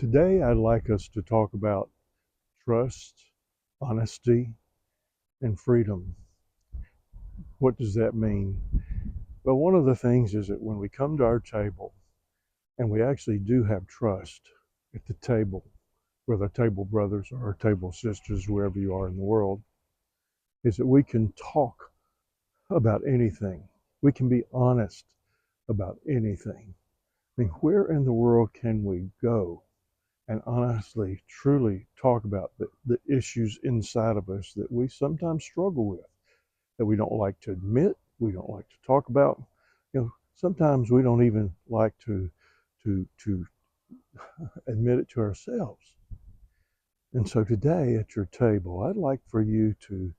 Today, I'd like us to talk about trust, honesty, and freedom. What does that mean? Well, one of the things is that when we come to our table and we actually do have trust at the table with our table brothers or our table sisters, wherever you are in the world, is that we can talk about anything. We can be honest about anything. I mean, where in the world can we go and honestly, truly talk about the issues inside of us that we sometimes struggle with, that we don't like to admit, we don't like to talk about. Sometimes we don't even like to admit it to ourselves. And so today at your table, I'd like for you to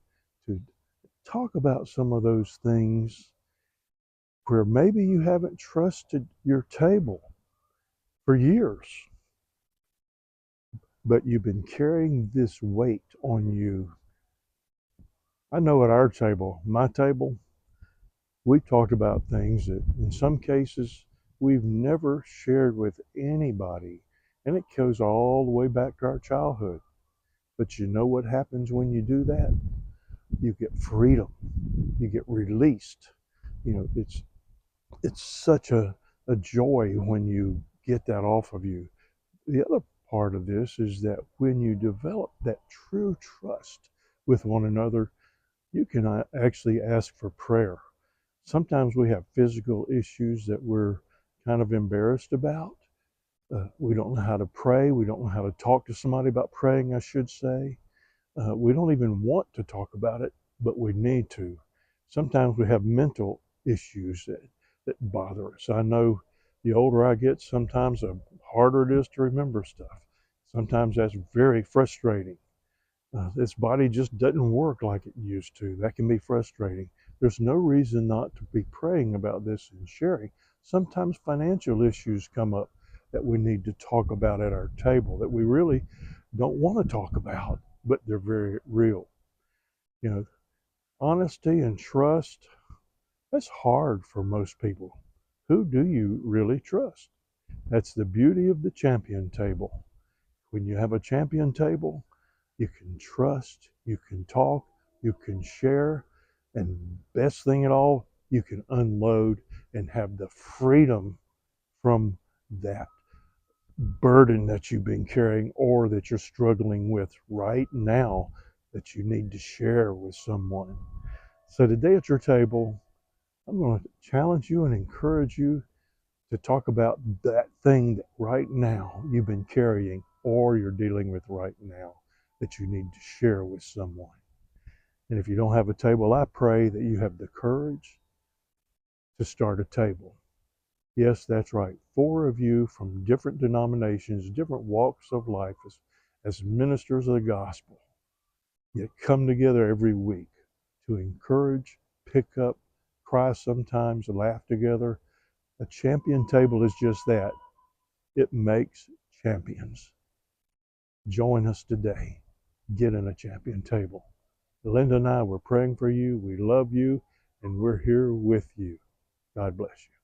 talk about some of those things where maybe you haven't trusted your table for years, but you've been carrying this weight on you. I know at our table, my table, we've talked about things that in some cases we've never shared with anybody. And it goes all the way back to our childhood. But you know what happens when you do that? You get freedom. You get released. It's such a joy when you get that off of you. The other part of this is that when you develop that true trust with one another, you can actually ask for prayer. Sometimes we have physical issues that we're kind of embarrassed about. We don't know how to pray. We don't know how to talk to somebody about praying, I should say. We don't even want to talk about it, but we need to. Sometimes we have mental issues that bother us. I know the older I get, sometimes the harder it is to remember stuff. Sometimes that's very frustrating. This body just doesn't work like it used to. That can be frustrating. There's no reason not to be praying about this and sharing. Sometimes financial issues come up that we need to talk about at our table that we really don't want to talk about, but they're very real. You know, honesty and trust, that's hard for most people. Who do you really trust? That's the beauty of the champion table. When you have a champion table, you can trust, you can talk, you can share, and best thing at all, you can unload and have the freedom from that burden that you've been carrying or that you're struggling with right now that you need to share with someone. So today at your table, I'm going to challenge you and encourage you to talk about that thing that right now you've been carrying or you're dealing with right now that you need to share with someone. And if you don't have a table, I pray that you have the courage to start a table. Yes, that's right. 4 of you from different denominations, different walks of life as ministers of the gospel, yet come together every week to encourage, pick up, cry sometimes, laugh together. A champion table is just that. It makes champions. Join us today. Get in a champion table. Linda and I, we're praying for you. We love you, and we're here with you. God bless you.